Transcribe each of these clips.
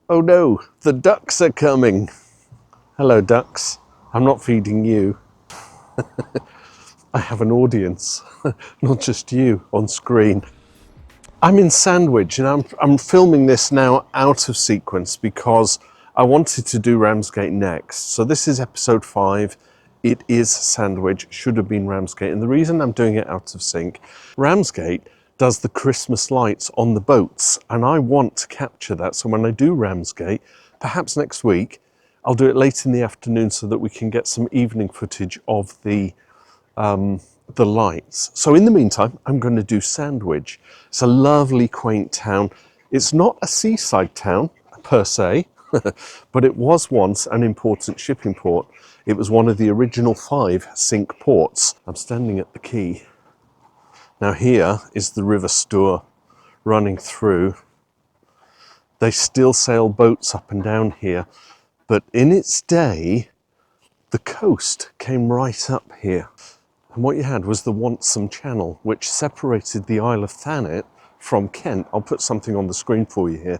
Oh no, the ducks are coming. Hello, ducks. I'm not feeding you. I have an audience, not just you on screen. I'm in Sandwich and I'm filming this now out of sequence because I wanted to do Ramsgate next. So this is episode 5. It is Sandwich, should have been Ramsgate. And the reason I'm doing it out of sync, Ramsgate does the Christmas lights on the boats and I want to capture that. So when I do Ramsgate, perhaps next week, I'll do it late in the afternoon so that we can get some evening footage of the lights. So in the meantime, I'm going to do Sandwich. It's a lovely, quaint town. It's not a seaside town per se, but it was once an important shipping port. It was one of the original 5 Cinque Ports. I'm standing at the quay. Now here is the River Stour running through. They still sail boats up and down here, but in its day, the coast came right up here. And what you had was the Wantsum Channel, which separated the Isle of Thanet from Kent. I'll put something on the screen for you here.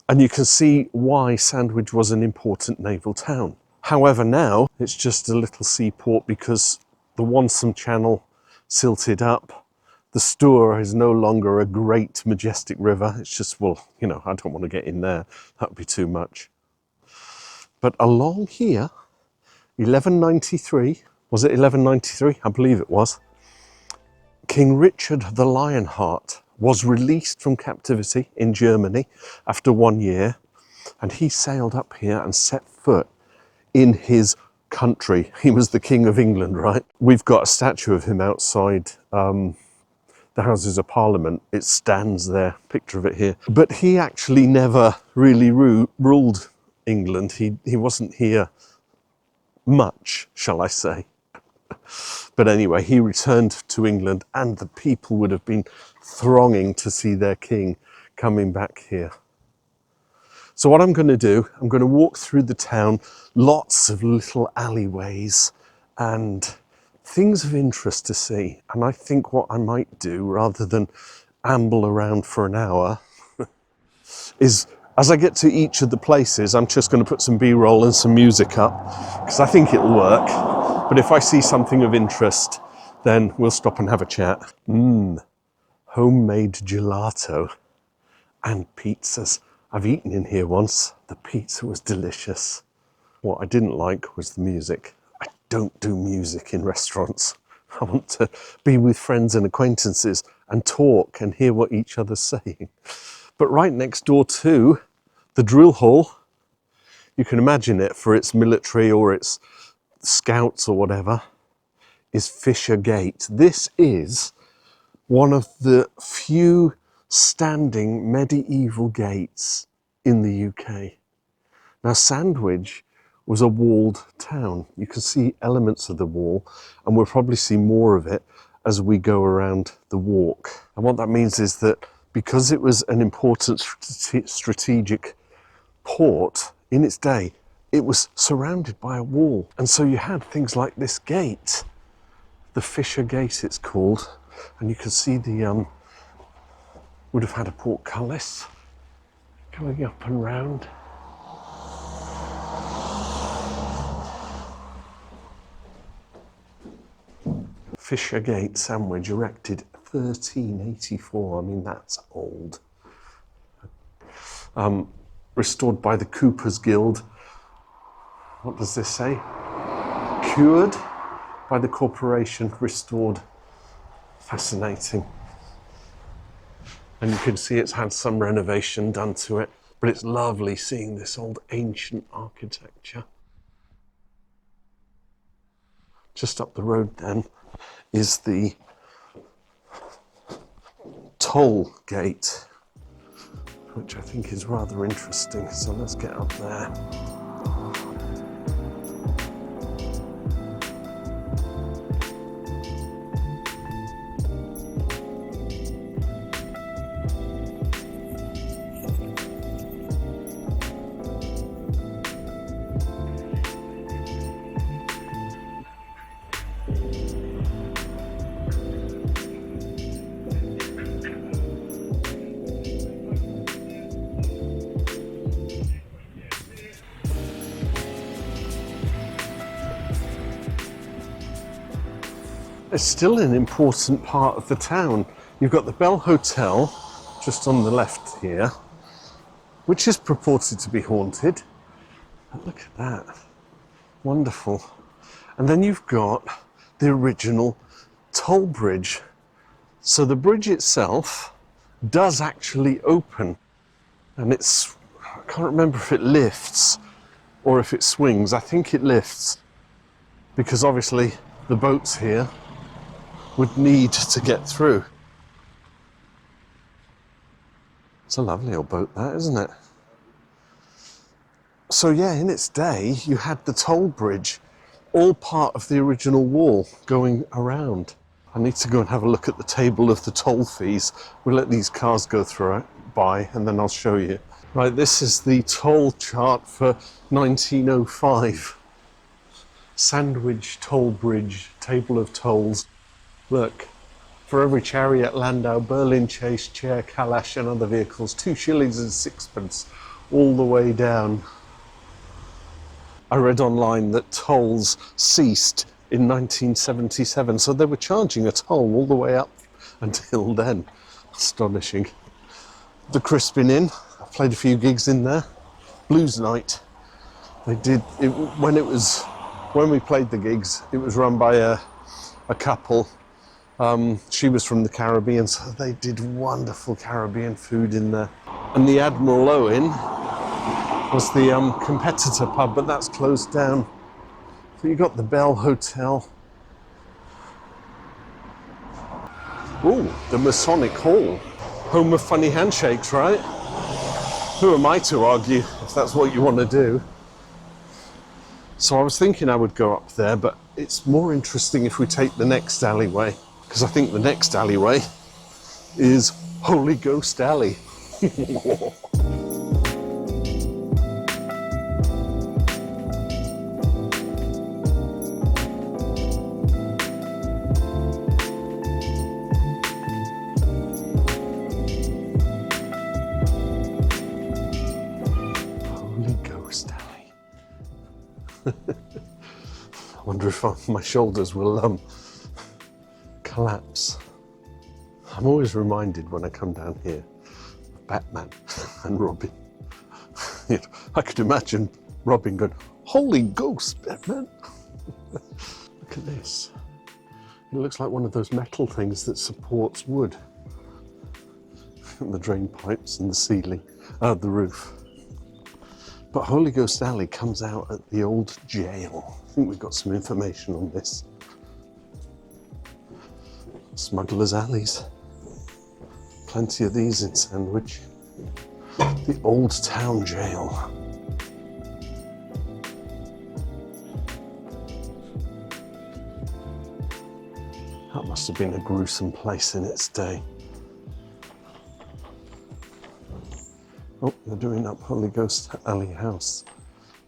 And you can see why Sandwich was an important naval town. However, now it's just a little seaport because the Wantsum Channel silted up. The Stour is no longer a great, majestic river. It's just, well, you know, I don't want to get in there. That would be too much. But along here, 1193, was it 1193? I believe it was. King Richard the Lionheart was released from captivity in Germany after 1 year, and he sailed up here and set foot in his country. He was the King of England, right? We've got a statue of him outside the Houses of Parliament. It stands there, picture of it here. But he actually never really ruled England. He wasn't here much, shall I say. But anyway, he returned to England and the people would have been thronging to see their king coming back here. So what I'm going to do, I'm going to walk through the town, lots of little alleyways and things of interest to see. And I think what I might do, rather than amble around for an hour, is as I get to each of the places, I'm just going to put some B-roll and some music up because I think it'll work. But if I see something of interest, then we'll stop and have a chat. Homemade gelato and pizzas. I've eaten in here once. The pizza was delicious. What I didn't like was the music. I don't do music in restaurants. I want to be with friends and acquaintances and talk and hear what each other's saying. But right next door to the drill hall, you can imagine it for its military or its scouts or whatever, is Fisher Gate. This is one of the few standing medieval gates in the UK. Now Sandwich was a walled town. You can see elements of the wall and we'll probably see more of it as we go around the walk. And what that means is that because it was an important strategic port in its day, it was surrounded by a wall. And so you had things like this gate, the Fisher Gate it's called, and you can see the, would have had a portcullis going up and round. Fisher Gate, Sandwich, erected 1384. I mean, that's old. Restored by the Coopers Guild. What does this say? Cured by the corporation, restored. Fascinating. And you can see it's had some renovation done to it, but it's lovely seeing this old ancient architecture. Just up the road then is the toll gate, which I think is rather interesting. So let's get up there. it's still an important part of the town. You've got the Bell Hotel just on the left here, which is purported to be haunted. But look at that. Wonderful. And then you've got the original toll bridge. So the bridge itself does actually open, and I can't remember if it lifts or if it swings. I think it lifts, because obviously the boats here would need to get through. It's a lovely old boat, that, isn't it? So yeah, in its day, you had the toll bridge, all part of the original wall going around. I need to go and have a look at the table of the toll fees. We'll let these cars go by, and then I'll show you. Right, this is the toll chart for 1905. Sandwich toll bridge, table of tolls. Look, for every chariot, landau, Berlin chase, chair, calash and other vehicles, 2 shillings and 6pence, all the way down. I read online that tolls ceased in 1977, so they were charging a toll all the way up until then. Astonishing. The Crispin Inn, I played a few gigs in there. Blues night. They did it when we played the gigs. It was run by a couple. She was from the Caribbean, so they did wonderful Caribbean food in there. And the Admiral Owen was the competitor pub, but that's closed down. So you got the Bell Hotel. Ooh, the Masonic Hall. Home of funny handshakes, right? Who am I to argue if that's what you want to do? So I was thinking I would go up there, but it's more interesting if we take the next alleyway, because I think the next alleyway is Holy Ghost Alley. I wonder if my shoulders will collapse. I'm always reminded when I come down here of Batman and Robin. You know, I could imagine Robin going, "Holy Ghost, Batman!" Look at this. It looks like one of those metal things that supports wood. And the drain pipes and the ceiling, the roof. But Holy Ghost Alley comes out at the old jail. I think we've got some information on this. Smugglers' alleys. Plenty of these in Sandwich. The Old Town Jail. That must have been a gruesome place in its day. Oh, they're doing up Holy Ghost Alley House.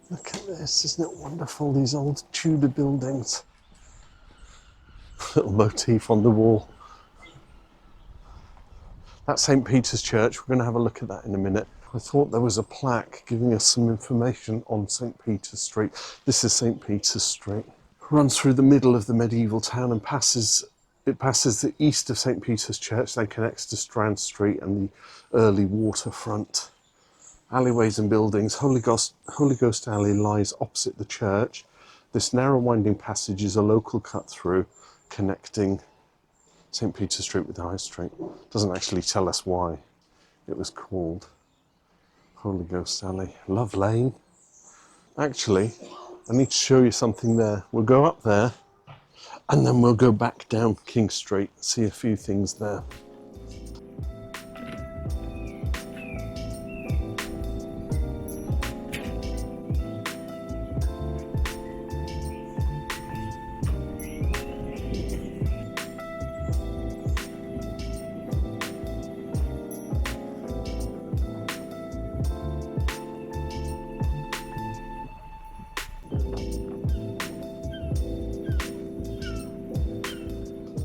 Look at this, isn't it wonderful, these old Tudor buildings. Little motif on the wall. That's St. Peter's Church, we're going to have a look at that in a minute. I thought there was a plaque giving us some information on St. Peter's Street. This is St. Peter's Street. Runs through the middle of the medieval town and passes the east of St. Peter's Church, then connects to Strand Street and the early waterfront. Alleyways and buildings. Holy Ghost Alley lies opposite the church. This narrow winding passage is a local cut through connecting St. Peter's Street with the High Street. Doesn't actually tell us why it was called Holy Ghost Alley. Love Lane. Actually, I need to show you something there. We'll go up there and then we'll go back down King Street, see a few things there.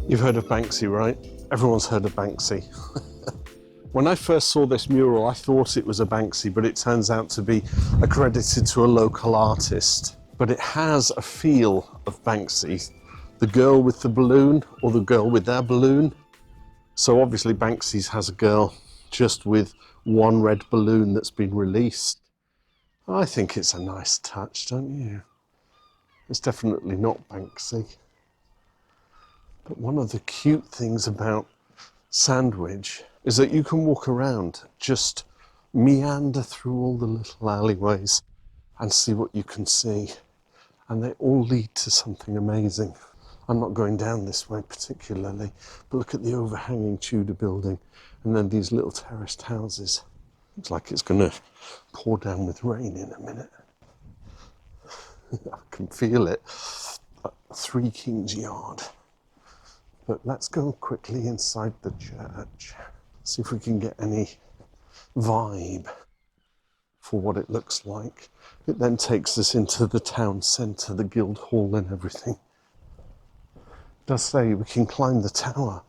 You've heard of Banksy, right? Everyone's heard of Banksy. When I first saw this mural, I thought it was a Banksy, but it turns out to be accredited to a local artist. But it has a feel of Banksy. the girl with the balloon or the girl with their balloon. So obviously Banksy's has a girl just with one red balloon that's been released. I think it's a nice touch, don't you? It's definitely not Banksy. But one of the cute things about Sandwich is that you can walk around, just meander through all the little alleyways and see what you can see. And they all lead to something amazing. I'm not going down this way particularly, but look at the overhanging Tudor building and then these little terraced houses. Looks like it's going to pour down with rain in a minute. I can feel it. Three Kings Yard. But let's go quickly inside the church. See if we can get any vibe for what it looks like. It then takes us into the town centre, the Guildhall and everything. It does say we can climb the tower.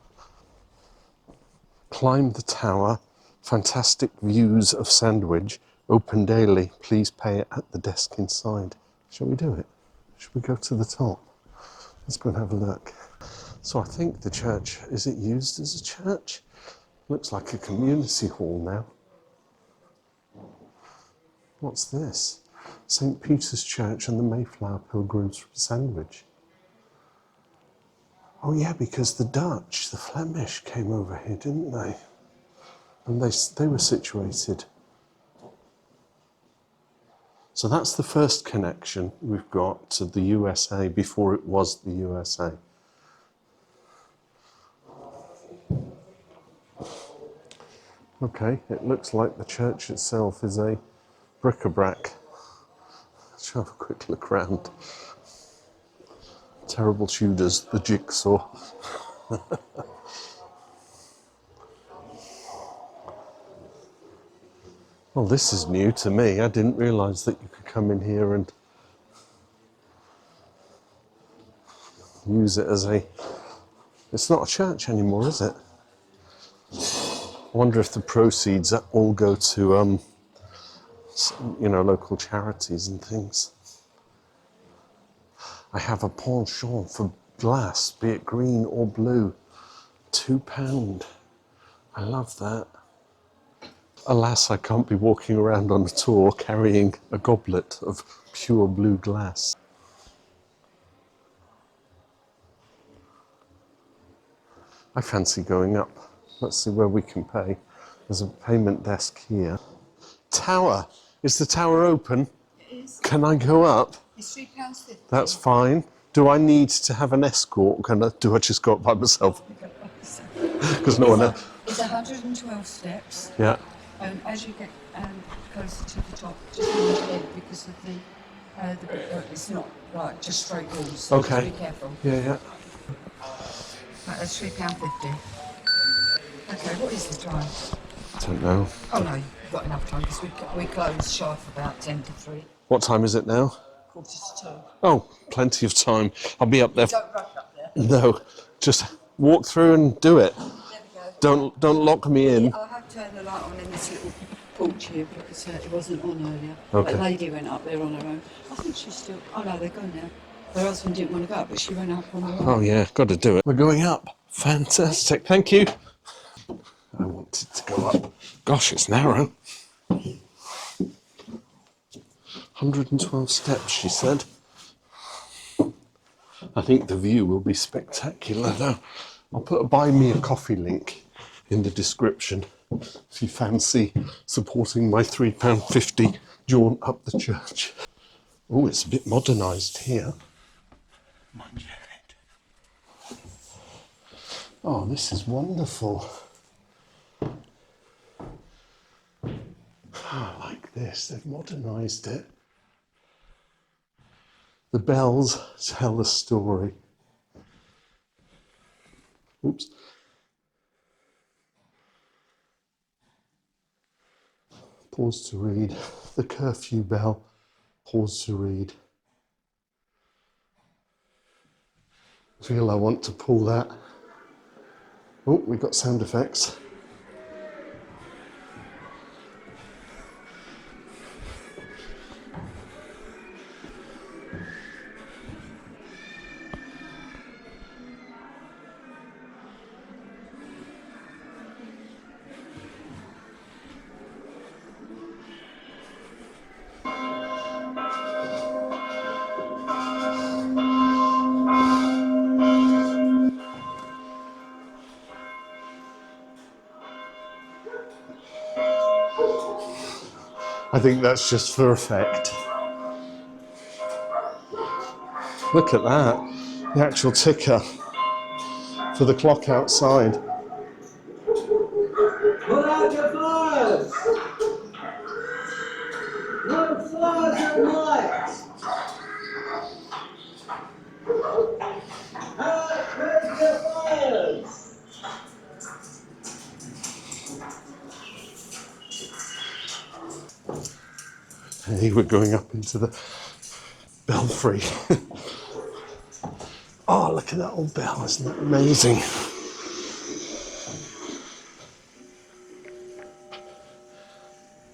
Climb the tower. Fantastic views of Sandwich. Open daily. Please pay at the desk inside. Shall we do it? Should we go to the top? Let's go and have a look. So I think the church, is it used as a church? Looks like a community hall now. What's this? St. Peter's Church and the Mayflower Pilgrims from Sandwich. Oh yeah, because the Dutch, the Flemish came over here, didn't they? And they were situated. So that's the first connection we've got to the USA before it was the USA. Okay, it looks like the church itself is a bric-a-brac. Let's have a quick look round. Terrible Tudors, the jigsaw. Well, this is new to me. I didn't realise that you could come in here and use it as a... It's not a church anymore, is it? I wonder if the proceeds all go to, you know, local charities and things. I have a penchant for glass, be it green or blue. £2. I love that. Alas, I can't be walking around on a tour carrying a goblet of pure blue glass. I fancy going up. Let's see where we can pay. There's a payment desk here. Tower. Is the tower open? It is. Can I go up? It's £3.50. That's fine. Do I need to have an escort? Do I just go up by myself? Because no one else. It's 112 steps. Yeah. As you get closer to the top, just move ahead because of the it's not like just straight walls. So Okay. Just be careful. Yeah. Right, that's £3.50. Okay, what is the time? I don't know. Oh no, you've got enough time because we close sharp about 10 to 3. What time is it now? 1:45. Oh, plenty of time. I'll be up there. Don't rush up there. No, just walk through and do it. There we go. Don't lock me in. I have turned the light on in this little porch here because it wasn't on earlier. Okay. That lady went up there on her own. I think she's still... Oh no, they're gone now. Her husband didn't want to go up, but she went up on her own. Oh yeah, got to do it. We're going up. Fantastic. Thank you. I wanted to go up. Gosh, it's narrow. 112 steps, she said. I think the view will be spectacular though. I'll put a buy me a coffee link in the description if you fancy supporting my £3.50 jaunt up the church. Oh, it's a bit modernised here. Mind your head. Oh, this is wonderful. I like this, they've modernised it. The bells tell the story. Oops. Pause to read. The curfew bell. Pause to read. I feel I want to pull that. Oh, we've got sound effects. I think that's just for effect. Look at that, the actual ticker for the clock outside. Put out your fires! No fires at night! Where's your fires? Hey, we're going up into the belfry. Oh, look at that old bell, isn't that amazing?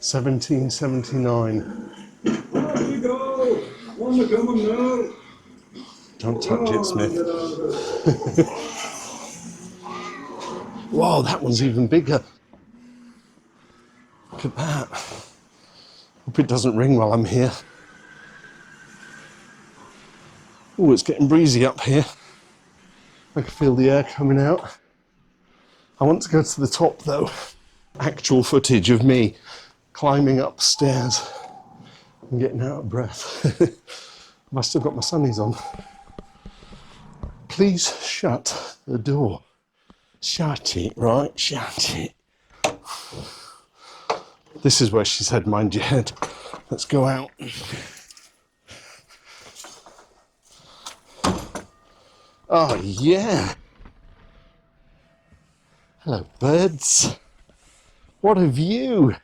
$17.79. There you go! On the coming now! Don't touch it, Smith. Whoa, that one's even bigger. Look at that. Hope it doesn't ring while I'm here. Oh, it's getting breezy up here. I can feel the air coming out. I want to go to the top though. Actual footage of me climbing upstairs and getting out of breath. Have I still got my sunnies on? Please shut the door. Shut it, right? Shut it. This is where she said, mind your head. Let's go out. Oh, yeah. Hello, birds. What a view.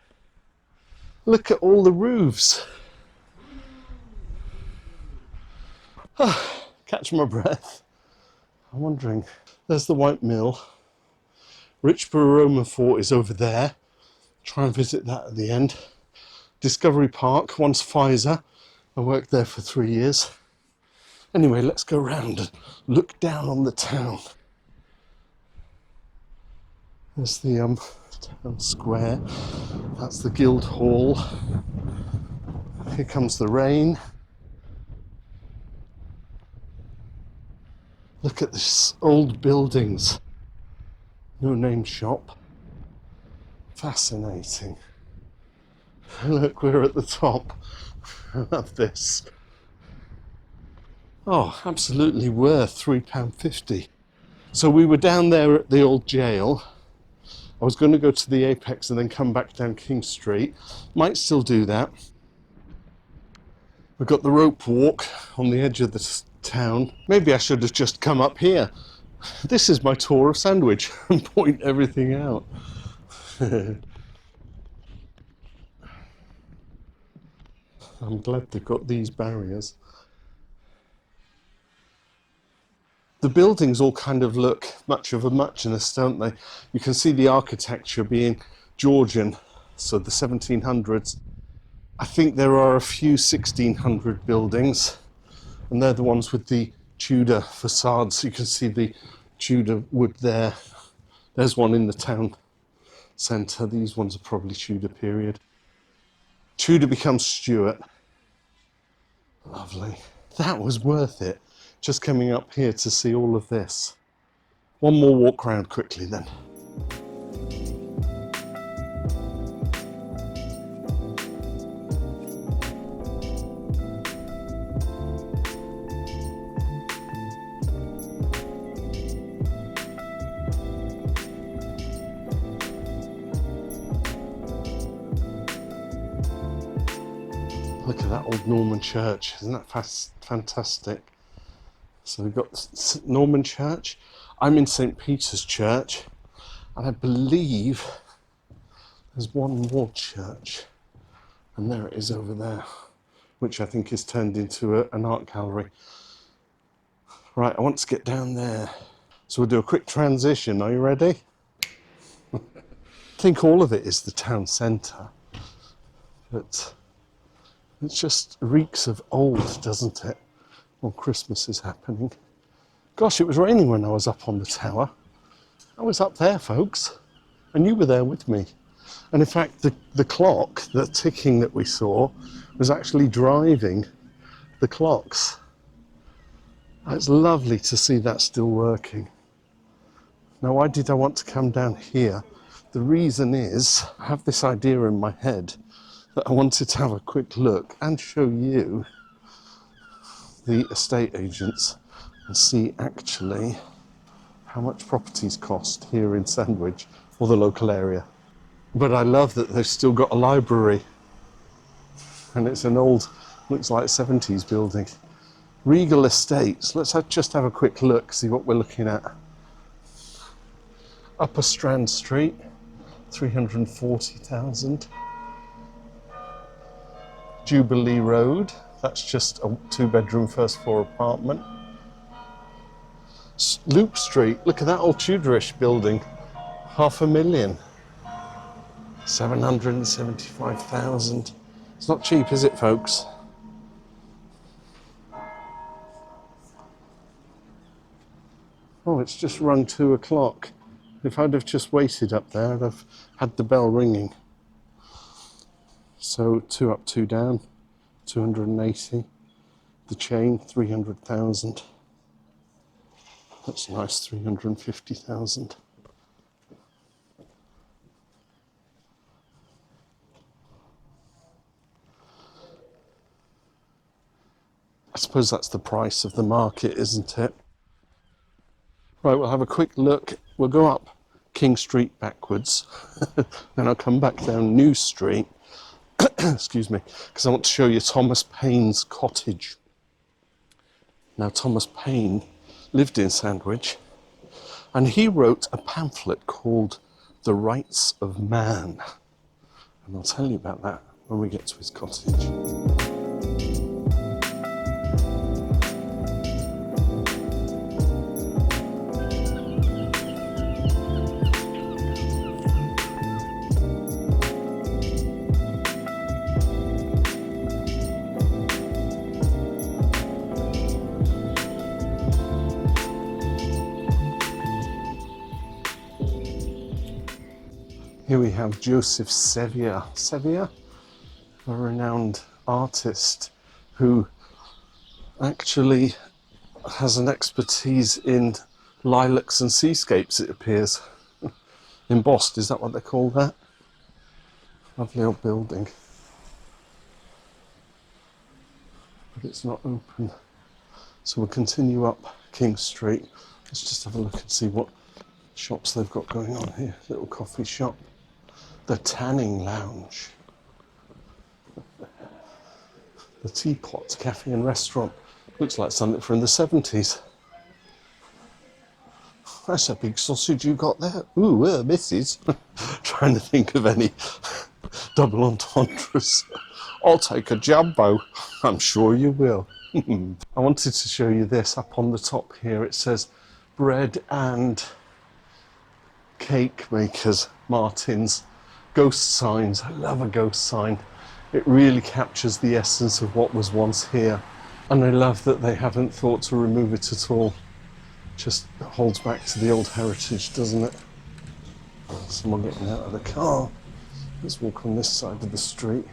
Look at all the roofs. Catch my breath. I'm wondering, there's the White Mill. Richborough Roman Fort is over there. Try and visit that at the end. Discovery Park, once Pfizer. I worked there for 3 years. Anyway, let's go round and look down on the town. There's the town square. That's the Guildhall. Here comes the rain. Look at this old buildings. No name shop. Fascinating. Look, we're at the top. I love this. Oh, absolutely worth £3.50. So we were down there at the old jail. I was going to go to the Apex and then come back down King Street. Might still do that. We've got the rope walk on the edge of the town. Maybe I should have just come up here. This is my tour of Sandwich and point everything out. I'm glad they've got these barriers. The buildings all kind of look much of a muchness, don't they? You can see the architecture being Georgian, so the 1700s. I think there are a few 1600 buildings, and they're the ones with the Tudor facades. You can see the Tudor wood there. There's one in the town centre. These ones are probably Tudor period. Tudor becomes Stuart. Lovely. That was worth it. Just coming up here to see all of this. One more walk around quickly then. Look at that old Norman church. Isn't that fantastic? So we've got Norman Church. I'm in St. Peter's Church, and I believe there's one more church, and there it is over there, which I think is turned into an art gallery. Right, I want to get down there. So we'll do a quick transition. Are you ready? I think all of it is the town centre, but it just reeks of old, doesn't it? Well, Christmas is happening. Gosh, it was raining when I was up on the tower. I was up there, folks, and you were there with me. And in fact, the clock, the ticking that we saw, was actually driving the clocks. It's lovely to see that still working. Now, why did I want to come down here? The reason is, I have this idea in my head that I wanted to have a quick look and show you the estate agents and see actually how much properties cost here in Sandwich or the local area. But I love that they've still got a library, and it's an old, looks like 70s building. Regal Estates, let's just have a quick look, see what we're looking at. Upper Strand Street, 340,000. Jubilee Road, that's just a 2-bedroom first floor apartment. Loop Street, look at that old Tudorish building, 500,000. 775,000. It's not cheap, is it, folks? Oh, it's just rung 2 o'clock. If I'd have just waited up there, I'd have had the bell ringing. So 2 up, 2 down, 280. The chain, 300,000. That's nice, 350,000. I suppose that's the price of the market, isn't it? Right, we'll have a quick look. We'll go up King Street backwards, then I'll come back down New Street, excuse me, because I want to show you Thomas Paine's cottage. Now, Thomas Paine lived in Sandwich, and he wrote a pamphlet called The Rights of Man. And I'll tell you about that when we get to his cottage. Here we have Joseph Sevier. Sevier, a renowned artist who actually has an expertise in lilacs and seascapes, it appears. Embossed, is that what they call that? Lovely old building. But it's not open. So we'll continue up King Street. Let's just have a look and see what shops they've got going on here. Little coffee shop. The Tanning Lounge. The Teapot Cafe and Restaurant. Looks like something from the 70s. That's a big sausage you got there. Ooh, missus. Trying to think of any double entendres. I'll take a jumbo. I'm sure you will. I wanted to show you this up on the top here. It says bread and cake makers, Martin's. Ghost signs. I love a ghost sign. It really captures the essence of what was once here. And I love that they haven't thought to remove it at all. Just holds back to the old heritage, doesn't it? Someone getting out of the car. Let's walk on this side of the street.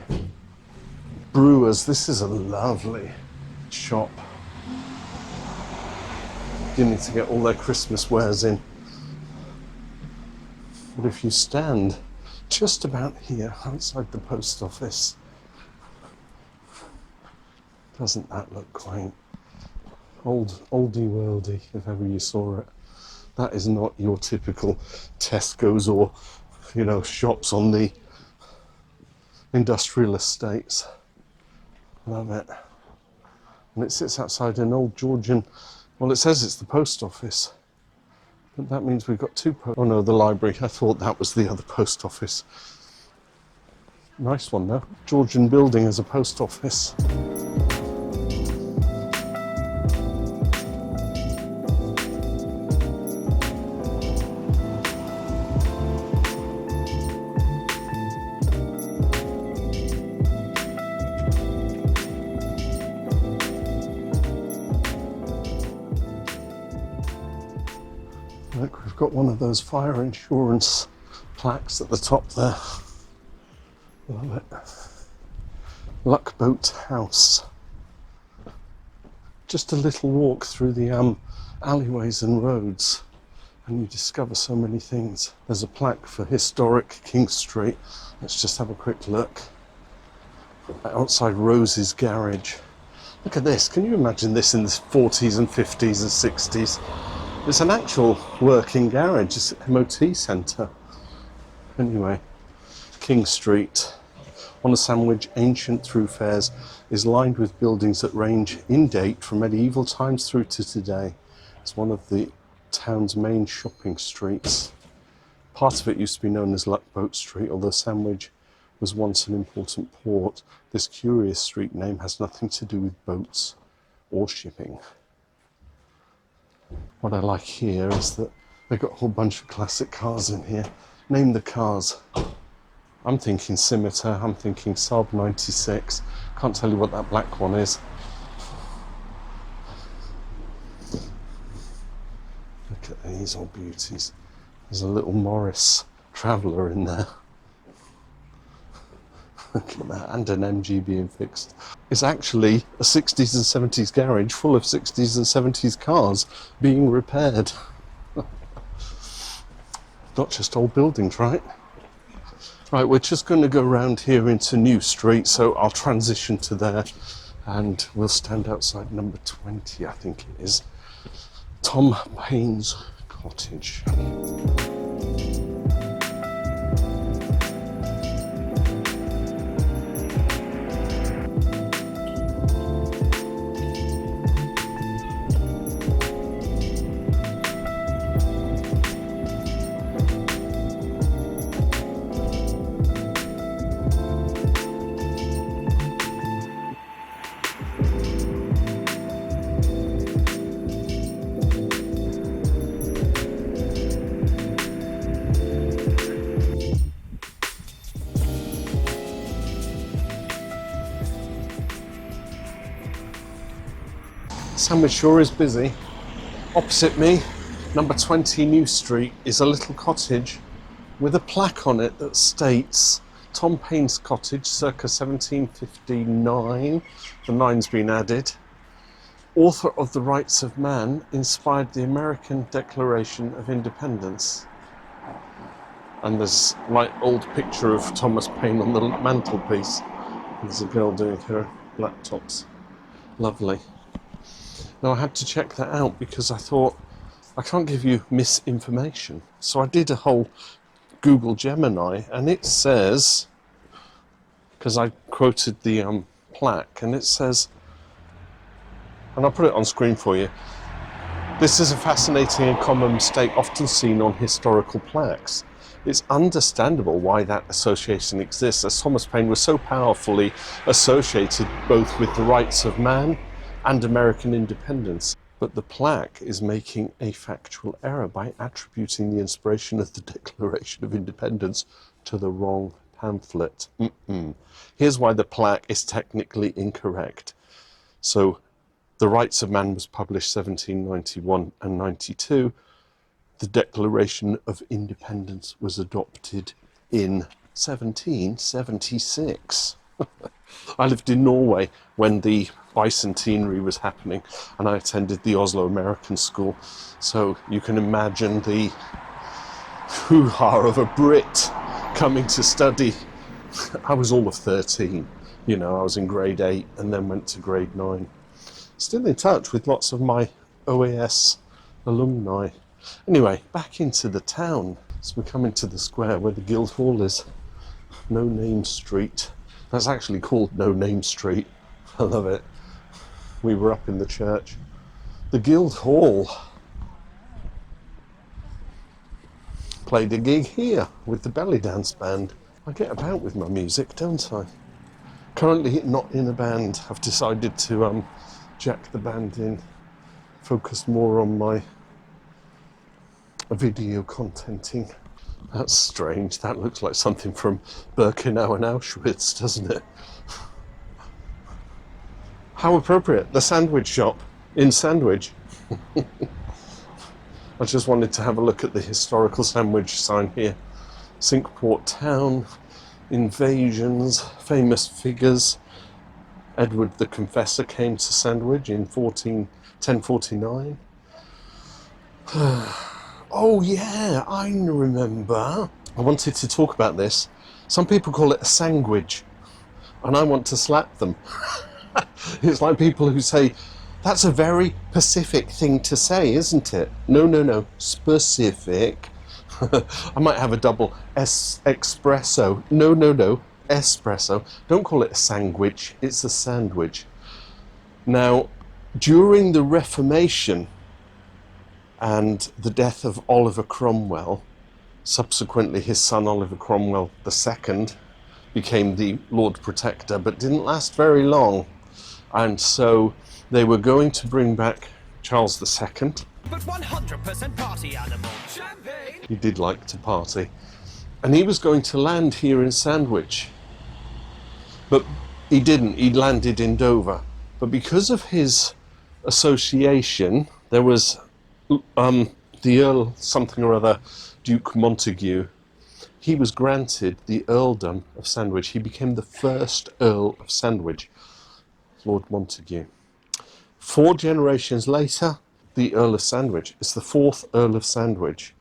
Brewers, this is a lovely shop. Beginning to get all their Christmas wares in. But if you stand just about here, outside the post office, doesn't that look quaint? Oldie worldy, if ever you saw it. That is not your typical Tesco's or, you know, shops on the industrial estates. Love it. And it sits outside an old Georgian, well, it says it's the post office. But that means we've got two oh no, the library. I thought that was the other post office. Nice one though. Georgian building as a post office. Look, we've got one of those fire insurance plaques at the top there. Love it. Luckboat House. Just a little walk through the alleyways and roads and you discover so many things. There's a plaque for historic King Street. Let's just have a quick look. outside Rose's garage. Look at this. Can you imagine this in the 40s and 50s and 60s? It's an actual working garage. It's an MOT centre. Anyway, King Street on a Sandwich, ancient thoroughfares, is lined with buildings that range in date from medieval times through to today. It's one of the town's main shopping streets. Part of it used to be known as Luckboat Street, although Sandwich was once an important port. This curious street name has nothing to do with boats or shipping. What I like here is that they've got a whole bunch of classic cars in here. Name the cars. I'm thinking Scimitar, I'm thinking Saab 96. Can't tell you what that black one is. Look at these old beauties. There's a little Morris Traveller in there. Look at that, and an MG being fixed. It's actually a 60s and 70s garage full of 60s and 70s cars being repaired. Not just old buildings, right? Right, we're just going to go around here into New Street, so I'll transition to there and we'll stand outside number 20, I think it is. Tom Paine's cottage. Sandwich sure is busy. Opposite me, number 20 New Street, is a little cottage with a plaque on it that states Tom Paine's cottage, circa 1759. The nine's been added. Author of The Rights of Man, inspired the American Declaration of Independence. And there's like old picture of Thomas Paine on the mantelpiece. There's a girl doing her laptops. Lovely. Now I had to check that out because I thought I can't give you misinformation. So I did a whole Google Gemini, and it says, because I quoted the plaque, and it says, and I'll put it on screen for you, this is a fascinating and common mistake often seen on historical plaques. It's understandable why that association exists, as Thomas Paine was so powerfully associated both with the rights of man and American independence. But the plaque is making a factual error by attributing the inspiration of the Declaration of Independence to the wrong pamphlet. Here's why the plaque is technically incorrect. So, The Rights of Man was published 1791 and 92. The Declaration of Independence was adopted in 1776. I lived in Norway when the bicentenary was happening, and I attended the Oslo American School, so you can imagine the hoo-ha of a Brit coming to study. I was all of 13, you know, I was in grade 8 and then went to grade 9. Still in touch with lots of my OAS alumni. Anyway, back into the town. So we're coming to the square where the Guildhall is. No Name Street. That's actually called No Name Street. I love it. We were up in the church. The Guildhall played a gig here with the belly dance band. I get about with my music, don't I? Currently not in a band. I've decided to jack the band in, focus more on my video contenting. That's strange. That looks like something from Birkenau and Auschwitz, doesn't it? How appropriate. The sandwich shop in Sandwich. I just wanted to have a look at the historical sandwich sign here. Cinque Port town, invasions, famous figures. Edward the Confessor came to Sandwich in 1049. Oh yeah, I remember. I wanted to talk about this. Some people call it a sandwich. and I want to slap them. It's like people who say, that's a very Pacific thing to say, isn't it? No, no, no, specific. I might have a double espresso. No, no, no, espresso. Don't call it a sandwich, it's a sandwich. Now, during the Reformation and the death of Oliver Cromwell, subsequently his son Oliver Cromwell II became the Lord Protector, but didn't last very long. And so they were going to bring back Charles II. But 100% party animal. Champagne! He did like to party. And he was going to land here in Sandwich. But he didn't. He landed in Dover. But because of his association, there was the Earl something or other, Duke Montague. He was granted the earldom of Sandwich. He became the first Earl of Sandwich, Lord Montague. 4 generations later, the Earl of Sandwich is the 4th Earl of Sandwich,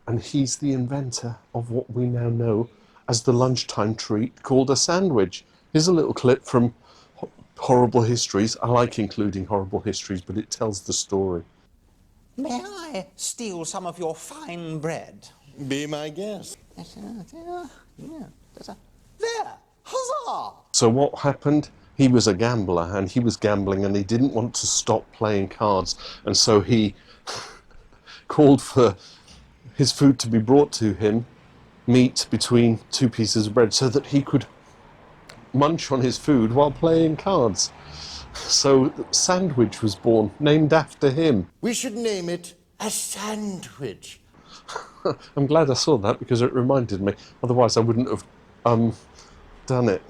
and he's the inventor of what we now know as the lunchtime treat called a sandwich. Here's a little clip from Horrible Histories. I like including Horrible Histories, but it tells the story. May I steal some of your fine bread? Be my guest. There! Huzzah! So what happened? He was a gambler, and he was gambling, and he didn't want to stop playing cards, and so he called for his food to be brought to him, meat between 2 pieces of bread, so that he could munch on his food while playing cards. So Sandwich was born, named after him. We should name it a sandwich. I'm glad I saw that because it reminded me. Otherwise I wouldn't have done it.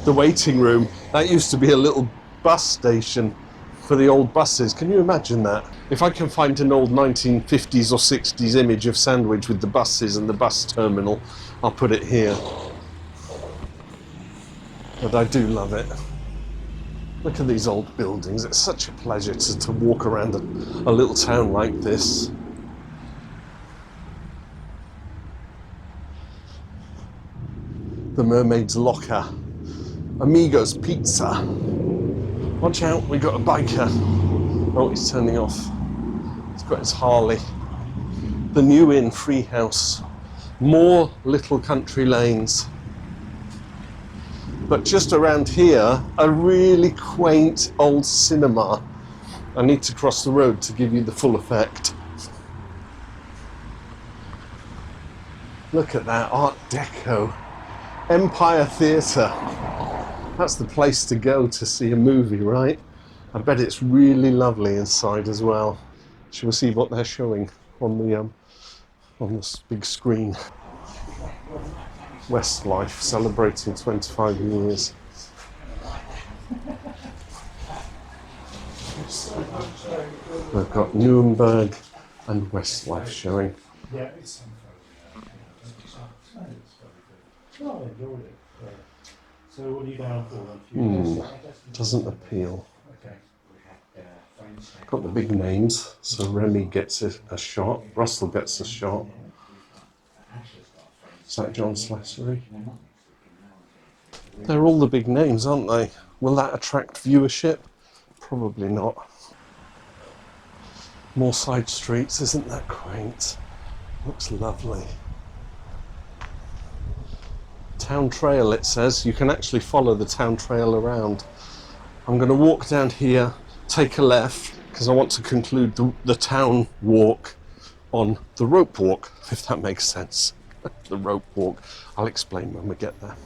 The waiting room, that used to be a little bus station for the old buses. Can you imagine that? If I can find an old 1950s or 60s image of Sandwich with the buses and the bus terminal, I'll put it here. But I do love it. Look at these old buildings. It's such a pleasure to walk around a little town like this. The Mermaid's Locker. Amigos Pizza. Watch out, we got a biker. Oh, he's turning off. He's got his Harley. The New Inn Free House. More little country lanes. But just around here, a really quaint old cinema. I need to cross the road to give you the full effect. Look at that, Art Deco. Empire Theatre. That's the place to go to see a movie, right? I bet it's really lovely inside as well. Shall we see what they're showing on this big screen? Westlife, celebrating 25 years. We've got Nuremberg and Westlife showing. Doesn't appeal. Got the big names, so Remy gets a shot, Russell gets a shot. Is that John Slattery? They're all the big names, aren't they? Will that attract viewership? Probably not. More side streets, isn't that quaint? Looks lovely. Town trail, it says. You can actually follow the town trail around. I'm going to walk down here, take a left, because I want to conclude the town walk on the rope walk, if that makes sense. The rope walk. I'll explain when we get there.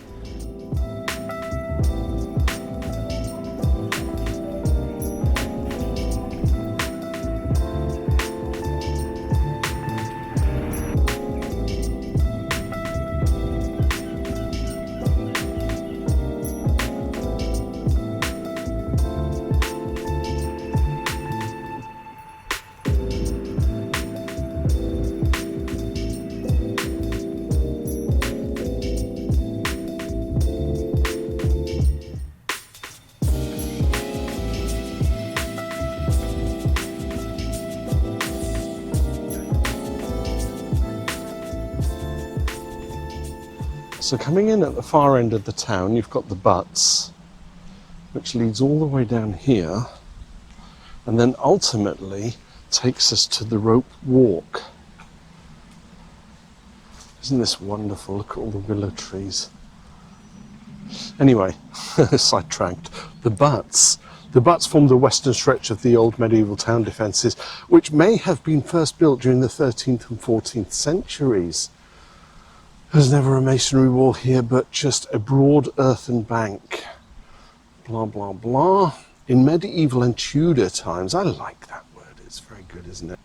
So coming in at the far end of the town, you've got the Butts, which leads all the way down here, and then ultimately takes us to the Rope Walk. Isn't this wonderful? Look at all the willow trees. Anyway, sidetracked. The Butts. The Butts form the western stretch of the old medieval town defences, which may have been first built during the 13th and 14th centuries. There's never a masonry wall here, but just a broad earthen bank. Blah, blah, blah. In medieval and Tudor times, I like that word, it's very good, isn't it?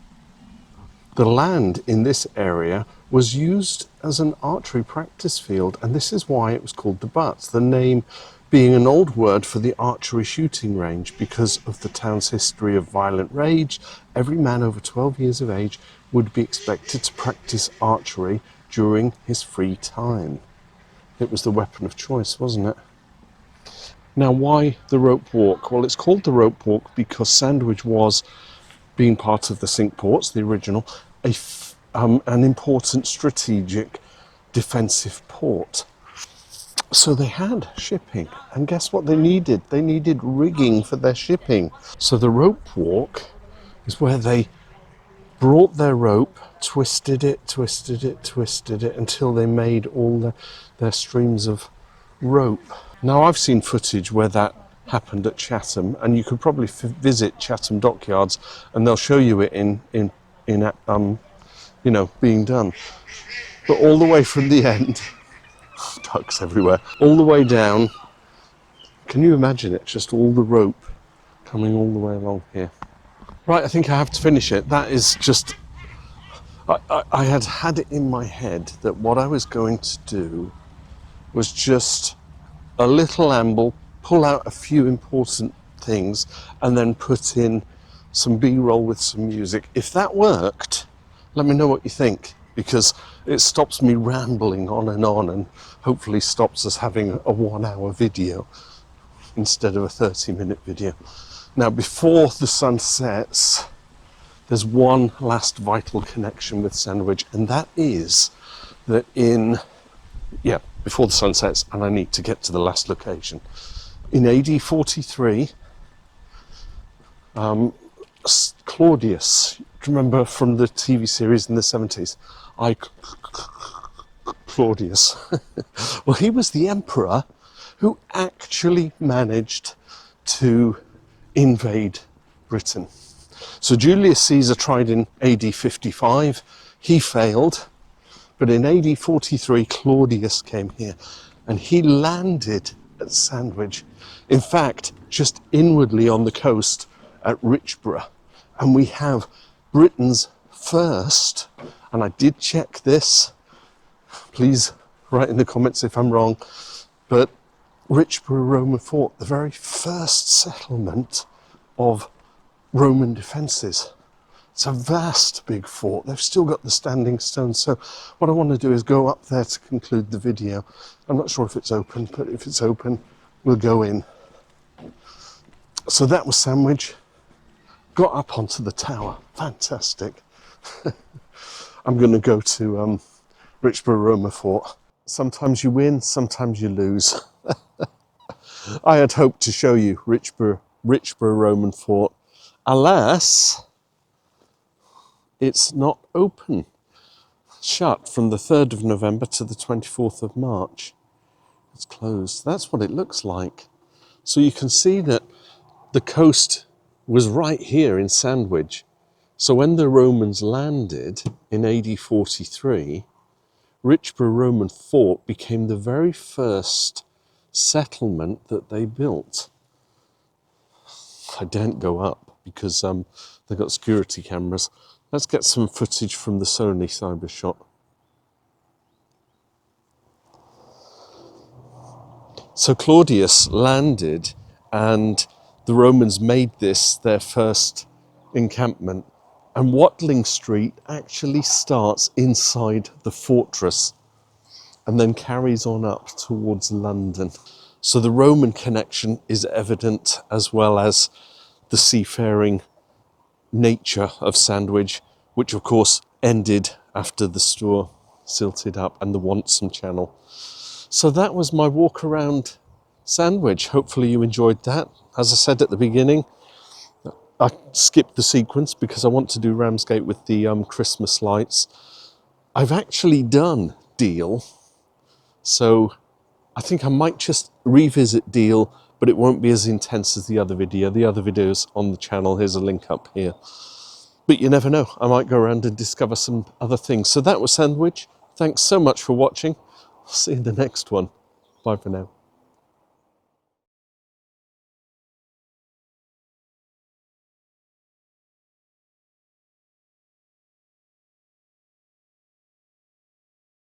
The land in this area was used as an archery practice field, and this is why it was called the Butts, the name being an old word for the archery shooting range. Because of the town's history of violent rage, every man over 12 years of age would be expected to practice archery during his free time. It was the weapon of choice, wasn't it? Now, why the Rope Walk? Well, it's called the Rope Walk because Sandwich was, being part of the Cinque Ports, the original, an important strategic defensive port. So they had shipping, and guess what they needed? They needed rigging for their shipping. So the Rope Walk is where they brought their rope, twisted it until they made all their streams of rope. Now, I've seen footage where that happened at Chatham, and you could probably visit Chatham dockyards, and they'll show you it in being done. But all the way from the end, ducks everywhere, all the way down. Can you imagine it? Just all the rope coming all the way along here. Right, I think I have to finish it. That is just, I had it in my head that what I was going to do was just a little amble, pull out a few important things, and then put in some B-roll with some music. If that worked, let me know what you think, because it stops me rambling on and hopefully stops us having a 1 hour video instead of a 30-minute video. Now, before the sun sets, there's one last vital connection with Sandwich, and that is that before the sun sets, and I need to get to the last location. In AD 43, Claudius, do you remember from the TV series in the 70s? Claudius. Well, he was the emperor who actually managed to invade Britain. So Julius Caesar tried in AD 55, he failed. But in AD 43, Claudius came here, and he landed at Sandwich. In fact, just inwardly on the coast at Richborough. And we have Britain's first, and I did check this, please write in the comments if I'm wrong, but Richborough Roman Fort, the very first settlement of Roman defences. It's a vast big fort. They've still got the standing stones. So what I want to do is go up there to conclude the video. I'm not sure if it's open, but if it's open, we'll go in. So that was Sandwich. Got up onto the tower. Fantastic. I'm going to go to Richborough Roman Fort. Sometimes you win, sometimes you lose. I had hoped to show you Richborough Roman Fort. Alas, it's not open. Shut from the 3rd of November to the 24th of March. It's closed. That's what it looks like. So you can see that the coast was right here in Sandwich. So when the Romans landed in AD 43, Richborough Roman Fort became the very first settlement that they built. I daren't go up because they've got security cameras. Let's get some footage from the Sony cyber shot. So Claudius landed, and the Romans made this their first encampment. And Watling Street actually starts inside the fortress and then carries on up towards London. So the Roman connection is evident, as well as the seafaring nature of Sandwich, which of course ended after the Stour silted up and the Wonsum Channel. So that was my walk around Sandwich. Hopefully you enjoyed that. As I said at the beginning, I skipped the sequence because I want to do Ramsgate with the Christmas lights. I've actually done Deal, so I think I might just revisit Deal, but it won't be as intense as the other video. The other video's on the channel. Here's a link up here. But you never know. I might go around and discover some other things. So that was Sandwich. Thanks so much for watching. I'll see you in the next one. Bye for now.